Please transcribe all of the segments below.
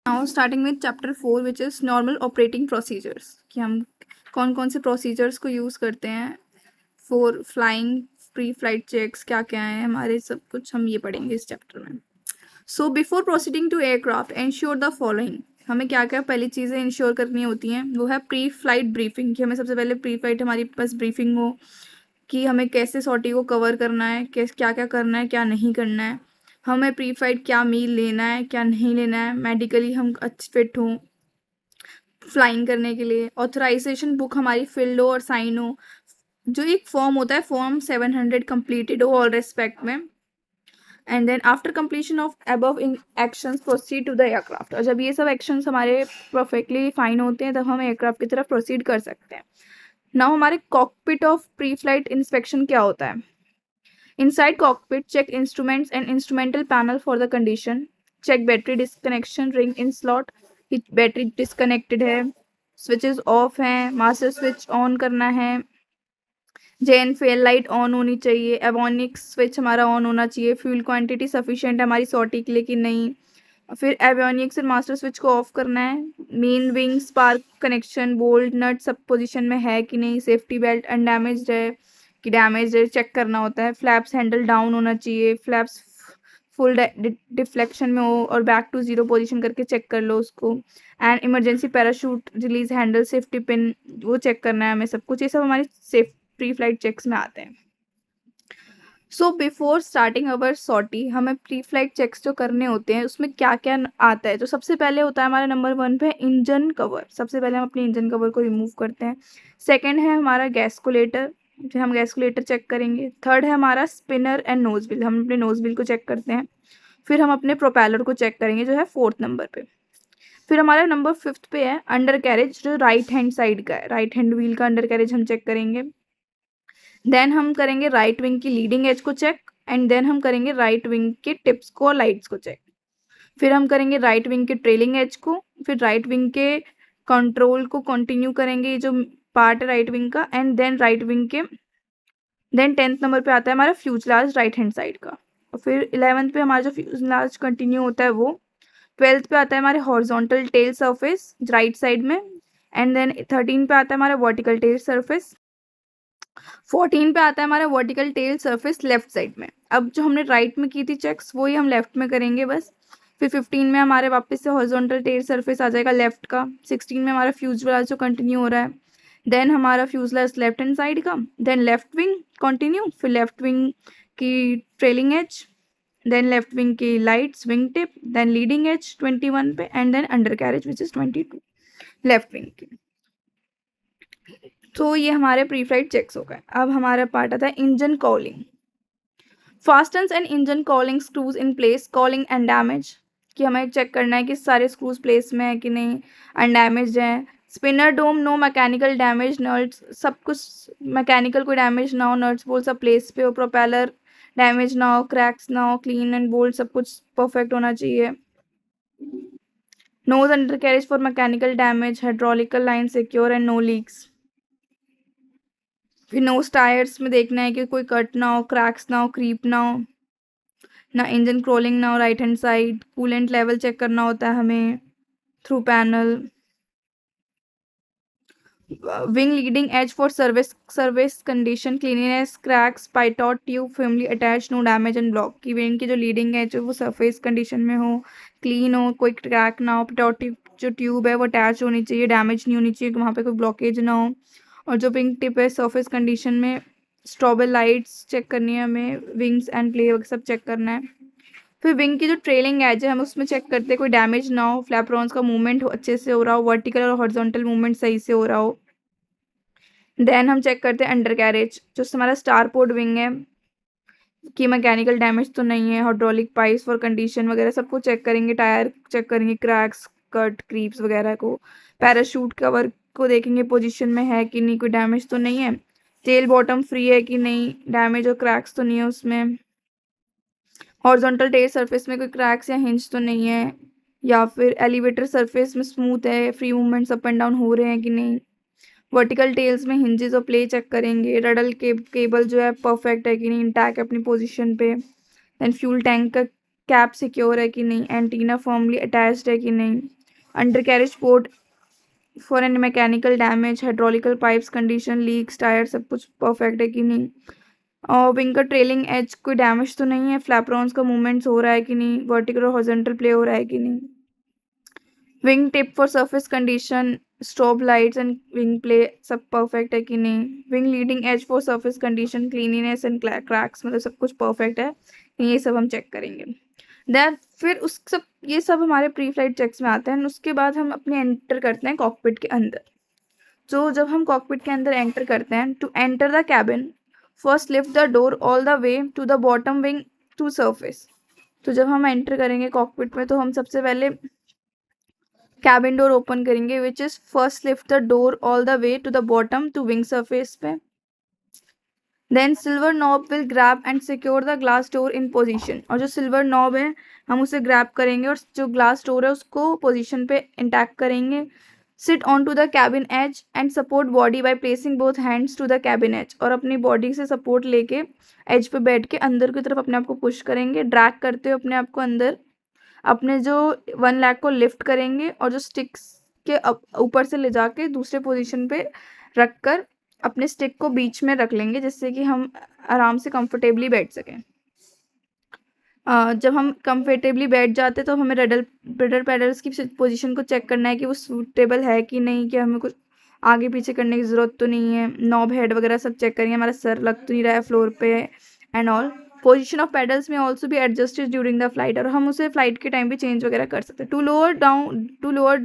Now starting with chapter 4 which is normal operating procedures, कि हम कौन कौन से प्रोसीजर्स को यूज़ करते हैं for flying, pre flight checks क्या क्या है हमारे, सब कुछ हम ये पढ़ेंगे इस चैप्टर में। So before proceeding to aircraft ensure the following, हमें क्या क्या पहली चीज़ें इंश्योर करनी होती हैं, वो है प्री फ्लाइट ब्रीफिंग, कि हमें सबसे पहले प्री फ्लाइट हमारी पास ब्रीफिंग हो कि हमें कैसे सॉर्टी को कवर करना है, कैसे क्या क्या करना है, क्या नहीं करना है, हमें प्री फ्लाइट क्या मील लेना है, क्या नहीं लेना है, मेडिकली हम अच्छे फिट हों फ्लाइंग करने के लिए, ऑथराइजेशन बुक हमारी फिल्ड हो और साइन हो, जो एक फॉर्म होता है फॉर्म 700 कंप्लीटेड हो ऑल रेस्पेक्ट में, and then after completion of above in actions proceed to the aircraft, और जब ये सब एक्शंस हमारे परफेक्टली फाइन होते हैं तब हम एयरक्राफ्ट की तरफ प्रोसीड कर सकते हैं। नाउ हमारे cockpit of pre flight inspection क्या होता है। Inside cockpit check instruments and instrumental panel for the condition, check battery disconnection, ring in slot कि बैटरी डिस्कनेक्टेड है, स्विचेस ऑफ हैं, मास्टर स्विच ऑन करना है, जेन फेल लाइट ऑन होनी चाहिए, एवोनिक्स स्विच हमारा ऑन होना चाहिए, फ्यूल क्वांटिटी सफिशिएंट है हमारी सॉर्टी के लिए कि नहीं, फिर एवियोनिक्स और मास्टर स्विच को ऑफ करना है, main wing spark connection bolt nut सब पोजीशन में है कि नहीं, सेफ्टी बेल्ट अनडैमेज्ड है कि डैमेज है चेक करना होता है, फ्लैप्स हैंडल डाउन होना चाहिए, फ्लैप्स फुल डिफ्लेक्शन में हो और बैक टू जीरो पोजीशन करके चेक कर लो उसको, and emergency parachute release handle safety pin वो चेक करना है हमें, सब कुछ ये सब हमारी सेफ प्री फ्लाइट चेक्स में आते हैं। सो बिफोर स्टार्टिंग अवर सॉर्टी हमें प्री फ्लाइट चेक्स जो करने होते हैं उसमें क्या क्या आता है, तो सबसे पहले होता है हमारा नंबर 1 पे इंजन कवर, सबसे पहले हम अपने इंजन कवर को रिमूव करते हैं। सेकंड है हमारा गैसकुलेटर, फिर हम गैसकुलेटर चेक करेंगे। थर्ड है हमारा स्पिनर एंड नोज व्हील, हम अपने नोज व्हील को चेक करते हैं। फिर हम अपने प्रोपेलर को चेक करेंगे जो है 4th नंबर पे। फिर हमारा नंबर 5th पे है अंडर कैरेज, जो राइट हैंड साइड का है, राइट हैंड व्हील का अंडर कैरेज हम चेक करेंगे। देन हम करेंगे राइट विंग की लीडिंग एज को चेक, एंड देन हम करेंगे राइट विंग के टिप्स को और लाइट्स को चेक। फिर हम करेंगे राइट विंग के ट्रेलिंग एज को, फिर राइट विंग के कंट्रोल को कंटिन्यू करेंगे, ये जो पार्ट है राइट विंग का, एंड देन राइट विंग के, देन 10th नंबर पे आता है हमारा फ्यूजलाज राइट हैंड साइड का, और फिर 11th पे हमारा जो फ्यूजलाज कंटिन्यू होता है वो। 12th पे आता है हमारे horizontal tail surface right side में, एंड देन 13 पे आता है हमारा वर्टिकल टेल सरफेस। 14 पे आता है हमारा vertical tail surface left side में। अब जो हमने राइट में की थी चेक्स वही हम लेफ्ट में करेंगे बस। फिर 15 में हमारे वापस से हॉरिजॉन्टल टेल सरफेस आ जाएगा लेफ्ट का। 16 में हमारा फ्यूजलाज जो कंटिन्यू हो रहा है, देन हमारा फ्यूजलाज लेफ्ट हैंड साइड का, देन लेफ्ट विंग कंटिन्यू, फिर लेफ्ट विंग की trailing edge, then left wing की lights wing tip, then leading edge 21 पे, and then undercarriage which is 22 left wing की। तो ये हमारे प्री फ्लाइट चेक्स हो गए। अब हमारा पार्ट आता है engine cowling. Fasteners and engine cowling screws in place, cowling and damage, कि हमें चेक करना है कि सारे स्क्रूज प्लेस में है कि नहीं, अनडैमेज्ड हैं। स्पिनर डोम नो मैकेनिकल डैमेज, नट्स सब कुछ मैकेनिकल कोई डैमेज ना हो, नट्स बोल्ट सब प्लेस पे हो, प्रोपेलर डैमेज ना हो, क्रैक्स ना हो, क्लीन एंड बोल्ट सब कुछ परफेक्ट होना चाहिए। Nose undercarriage for mechanical damage, hydraulical line secure and no leaks. फिर नोज टायर्स में देखना है कि कोई कट ना हो, क्रैक्स ना हो, क्रीप ना हो, ना इंजन क्रोलिंग ना हो right hand side. Coolant level check करना होता है हमें through panel. Wing leading edge for service condition, cleanliness, cracks, pitot tube firmly attach, no damage and block, की विंग की जो लीडिंग एज है वो सरफेस कंडीशन में हो, क्लीन हो, कोई क्रैक ना हो, पाइटॉट जो ट्यूब है वो अटैच होनी चाहिए, डैमेज नहीं होनी चाहिए, वहाँ पे कोई ब्लॉकेज ना हो, और जो विंग टिप है सरफेस कंडीशन में। स्ट्रॉबेल लाइट्स चेक करनी है हमें, विंग्स एंड प्ले सब चेक करना है। फिर विंग की जो ट्रेलिंग एज है हम उसमें चेक करते हैं कोई डैमेज ना हो, फ्लैपरॉन्स का मूवमेंट अच्छे से हो रहा हो, वर्टिकल और हॉरिजॉन्टल मूवमेंट सही से हो रहा हो। देन हम चेक करते हैं अंडर कैरेज, जो हमारा स्टारपोर्ट विंग है कि मैकेनिकल डैमेज तो नहीं है, हाइड्रोलिक पाइप्स फॉर कंडीशन वगैरह सब कुछ चेक करेंगे, टायर चेक करेंगे, क्रैक्स कट क्रीप्स वगैरह को। पैराशूट कवर को देखेंगे पोजीशन में है कि नहीं, कोई डैमेज तो नहीं है। टेल बॉटम फ्री है कि नहीं, डैमेज और क्रैक्स तो नहीं है उसमें। हॉरिजॉन्टल टेल सरफेस में कोई क्रैक्स या हिंज तो नहीं है, या फिर एलिवेटर सरफेस में स्मूथ है, free movements up and down हो रहे हैं कि नहीं। वर्टिकल टेल्स में हिंजेस और प्ले चेक करेंगे, रडल केबल जो है परफेक्ट है कि नहीं, इंटैक्ट अपनी पोजीशन पे। देन फ्यूल टैंक का कैप सिक्योर है कि नहीं, एंटीना फर्मली अटैच्ड है कि नहीं। Undercarriage port for an mechanical damage, hydraulic pipes condition, leaks, tyre सब कुछ परफेक्ट है कि नहीं, और विंग का ट्रेलिंग एज कोई डैमेज तो नहीं है, फ्लैपरॉन्स का मूवमेंट्स हो रहा है कि नहीं, वर्टिकल और हॉरिजॉन्टल प्ले हो रहा है कि नहीं, wing tip for surface condition, strobe lights and wing play सब परफेक्ट है कि नहीं, wing leading edge for surface condition, cleanliness and cracks मतलब सब कुछ परफेक्ट है, ये सब हम चेक करेंगे। देन फिर उस सब ये सब हमारे प्री फ्लाइट चेक्स में आते हैं। उसके बाद हम अपने एंटर करते हैं कॉकपिट के अंदर। तो जब हम कॉकपिट के अंदर एंटर करते हैं, to enter the cabin first lift the door all the way to the bottom wing to surface. तो जब हम एंटर करेंगे कॉकपिट में तो हम सबसे पहले कैबिन डोर ओपन करेंगे, which is first lift the door all the way to the bottom to wing surface पे। Then silver knob will grab and secure the glass door in position. और जो silver knob है हम उसे grab करेंगे और जो ग्लास डोर है उसको पोजीशन पे इंटैक्ट करेंगे। Sit on to the cabin edge and support body by placing both hands to the cabin edge. और अपनी बॉडी से सपोर्ट लेके एज पे बैठ के अंदर की तरफ अपने आप को पुश करेंगे, ड्रैग करते हुए अपने आप को अंदर अपने जो 1 लाख को लिफ्ट करेंगे और जो स्टिक्स के ऊपर से ले जाके दूसरे पोजीशन पे रख कर अपने स्टिक को बीच में रख लेंगे, जिससे कि हम आराम से कंफर्टेबली बैठ सकें। जब हम कंफर्टेबली बैठ जाते तो हमें रडर पैडल्स की पोजीशन को चेक करना है कि वो सूटेबल है कि नहीं, कि हमें कुछ आगे पीछे करने की ज़रूरत तो नहीं है। नॉब हेड वगैरह सब चेक करेंगे, हमारा सर लग तो नहीं रहा है फ्लोर पे and all. Position of pedals में ऑल्सो भी एडजस्टेड ड्यूरिंग द फ्लाइट, और हम उसे फ्लाइट के टाइम भी चेंज वगैरह कर सकते हैं। To lower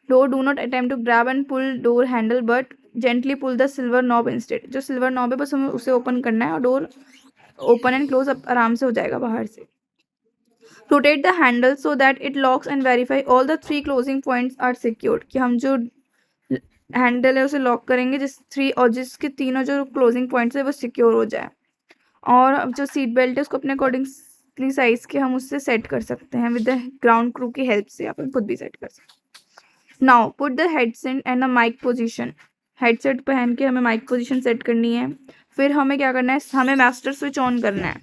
door do not attempt to grab and pull door handle but gently pull the silver knob instead. जो सिल्वर नॉब है बस हमें उसे ओपन करना है और डोर ओपन एंड क्लोज आराम से हो जाएगा बाहर से। Rotate the handle so that it locks and verify all the 3 closing points are secured. कि हम जो हैंडल है उसे लॉक करेंगे जिसके तीनों जो क्लोजिंग पॉइंट्स है वो सिक्योर हो जाए। और अब जो सीट बेल्ट है उसको अपने अकॉर्डिंगली साइज के हम उससे सेट कर सकते हैं विद द ग्राउंड क्रू की हेल्प से, अपन खुद भी सेट कर सकते हैं। Now put the headset and the mic position. Headset पहन के हमें माइक पोजीशन सेट करनी है। फिर हमें क्या करना है, हमें मास्टर स्विच ऑन करना है।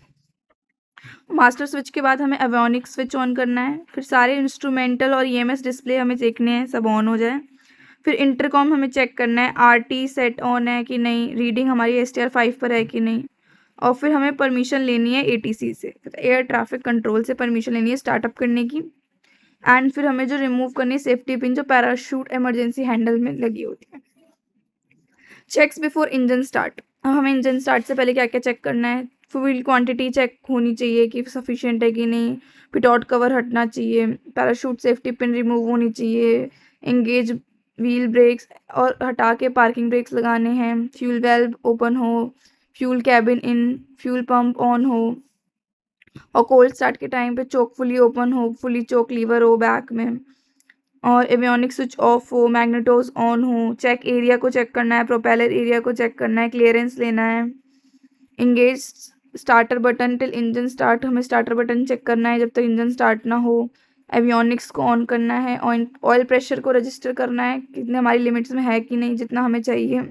मास्टर स्विच के बाद हमें एवियोनिक्स स्विच ऑन करना है। फिर सारे इंस्ट्रूमेंटल और ईएमएस डिस्प्ले हमें देखने हैं सब ऑन हो जाए। फिर इंटरकॉम हमें चेक करना है आरटी सेट ऑन है कि नहीं, रीडिंग हमारी STR 5 पर है कि नहीं। और फिर हमें परमिशन लेनी है ATC से, एयर ट्रैफिक कंट्रोल से परमिशन लेनी है स्टार्टअप करने की। एंड फिर हमें जो रिमूव करनी है सेफ्टी पिन जो पैराशूट इमरजेंसी हैंडल में लगी होती है। Checks before engine start. हमें इंजन स्टार्ट से पहले क्या क्या चेक करना है। फ्यूल क्वांटिटी चेक होनी चाहिए कि सफिशिएंट है कि नहीं, पिटॉट कवर हटना चाहिए, पैराशूट सेफ्टी पिन रिमूव होनी चाहिए, एंगेज व्हील ब्रेक्स और हटा के पार्किंग ब्रेक्स लगाने हैं, फ्यूल वेल्व ओपन हो, fuel cabin in, fuel pump on हो, और कोल्ड स्टार्ट के टाइम पे चोक फुली ओपन हो, फुली चोक लीवर हो बैक में, और एवियोनिक स्विच ऑफ हो, मैग्नेटोज ऑन हो। चेक एरिया को चेक करना है, प्रोपेलर एरिया को चेक करना है, क्लियरेंस लेना है। Engage starter button till engine start, हमें स्टार्टर बटन चेक करना है जब तक इंजन स्टार्ट ना हो। एवियोनिक्स को ऑन करना है, ऑयल प्रेशर को रजिस्टर करना है कितने हमारी लिमिट्स में है कि नहीं, जितना हमें चाहिए।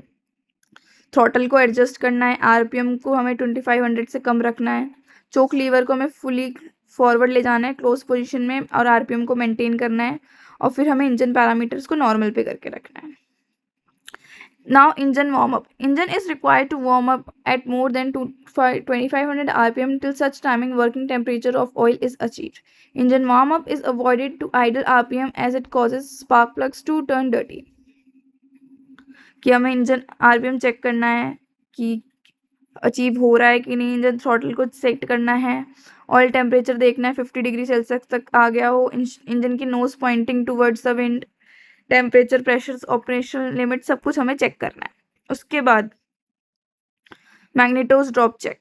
थ्रॉटल को एडजस्ट करना है, RPM को हमें 2500 से कम रखना है। चोक लीवर को हमें फुली फॉरवर्ड ले जाना है क्लोज पोजीशन में, और RPM को मेंटेन करना है। और फिर हमें इंजन पैरामीटर्स को नॉर्मल पे करके रखना है। Now engine warm up. Engine is required to warm up at more than 2500 RPM till such timing working temperature of oil is achieved. Engine warm up is avoided to idle RPM as it causes spark plugs to turn dirty. कि हमें engine RPM check करना है कि achieve हो रहा है कि नहीं, इंजन थ्रॉटल को सेट करना है, ऑयल टेम्परेचर देखना है 50 डिग्री सेल्सियस तक आ गया हो, इंजन की nose pointing towards the wind, temperature, pressure, operational limit सब कुछ हमें चेक करना है। उसके बाद magnetos drop check.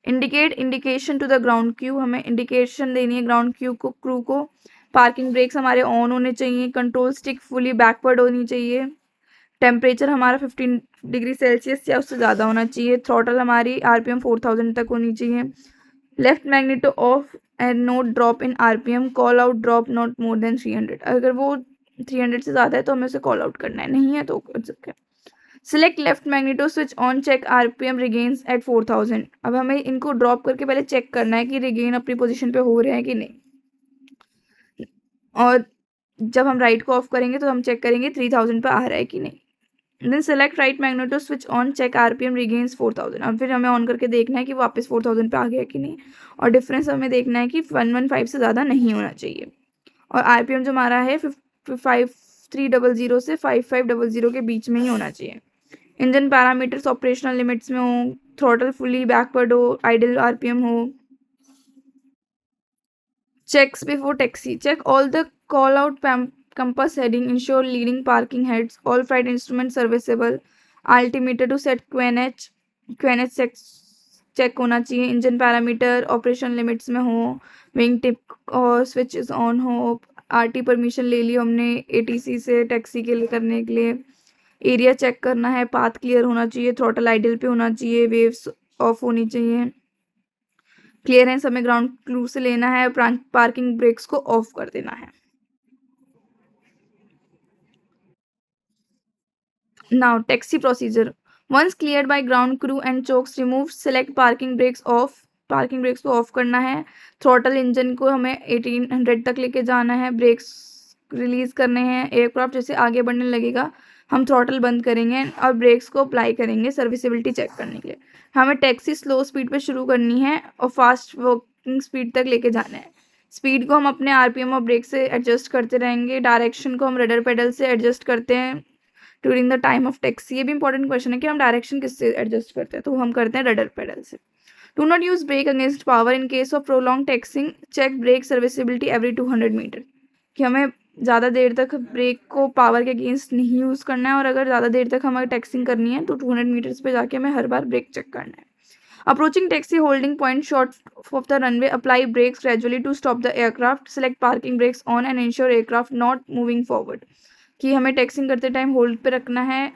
Indication to the ground crew, हमें इंडिकेशन देनी है ग्राउंड क्रू को। पार्किंग ब्रेक्स हमारे ऑन होने चाहिए, कंट्रोल स्टिक फुली बैकवर्ड होनी चाहिए, टेम्परेचर हमारा 15 डिग्री सेल्सियस या उससे ज़्यादा होना चाहिए, थ्रॉटल हमारी RPM 4000 तक होनी चाहिए। Left magneto of and note drop in RPM, call out drop not more than 300। अगर वो 300 से ज़्यादा है तो हमें उसे कॉल आउट करना है, नहीं है तो कर सकते हैं। Select left magneto switch on, check RPM regains at 4000। अब हमें इनको ड्रॉप करके पहले चेक करना है कि रिगेन अपनी पोजीशन पे हो रहे हैं कि नहीं। और जब हम राइट को ऑफ करेंगे तो हम चेक करेंगे 3000 पे आ रहा है कि नहीं। Then select right magneto switch on, check RPM regains 4000। अब फिर हमें ऑन करके देखना है कि वापस 4000 पे आ गया कि नहीं, और डिफरेंस हमें देखना है कि 115 से ज़्यादा नहीं होना चाहिए। और आरपीएम जो हमारा है 5300 से 5500 के बीच में ही होना चाहिए। इंजन पैरामीटर्स ऑपरेशनल लिमिट्स में हो, थ्रॉटल फुली बैकवर्ड हो, आइडल आरपीएम हो। Checks before taxi. Check all the call out compass heading. Ensure leading parking heads. All flight instruments serviceable. Altimeter to set QNH. QNH check होना चाहिए। Engine parameter operation limits में हो, wing tip और switches on हो, RT permission ले ली हमने ATC से टैक्सी के लिए करने के लिए। एरिया चेक करना है, पाथ क्लियर होना चाहिए, थ्रॉटल आइडल पे होना चाहिए, वेव्स ऑफ होनी चाहिए। क्लियरेंस हमें ग्राउंड क्रू से लेना है, पार्किंग ब्रेक्स को ऑफ कर देना है। Now taxi procedure. Once cleared by ground crew and chocks remove, select parking brakes off. Parking brakes को ऑफ करना है। थ्रॉटल इंजन को हमें 1800 तक लेके जाना है। ब्रेक्स रिलीज करने हैं। एयरक्राफ्ट जैसे आगे बढ़ने लगेगा हम थ्रॉटल बंद करेंगे और ब्रेक्स को अप्लाई करेंगे सर्विसेबिलिटी चेक करने के लिए। हमें टैक्सी स्लो स्पीड पे शुरू करनी है और फास्ट वर्किंग स्पीड तक लेके जाना है। स्पीड को हम अपने आरपीएम और ब्रेक से एडजस्ट करते रहेंगे। डायरेक्शन को हम रडर पेडल से एडजस्ट करते हैं during the time of taxi. ये भी इंपॉर्टेंट क्वेश्चन है कि हम डायरेक्शन किससे एडजस्ट करते हैं, तो हम करते हैं रडर पेडल से। Do not use brake against power in case of prolong taxiing. Check brake serviceability every 200 metre. कि हमें ज़्यादा देर तक ब्रेक को पावर के अगेंस्ट नहीं यूज़ करना है, और अगर ज़्यादा देर तक हमें टैक्सिंग करनी है तो 200 मीटर्स पे जाके हमें हर बार ब्रेक चेक करना है। Approaching taxi holding point short of the runway, apply brakes gradually to stop the aircraft. Select parking brakes on and ensure aircraft not moving forward. कि हमें टैक्सिंग करते टाइम होल्ड पे रखना है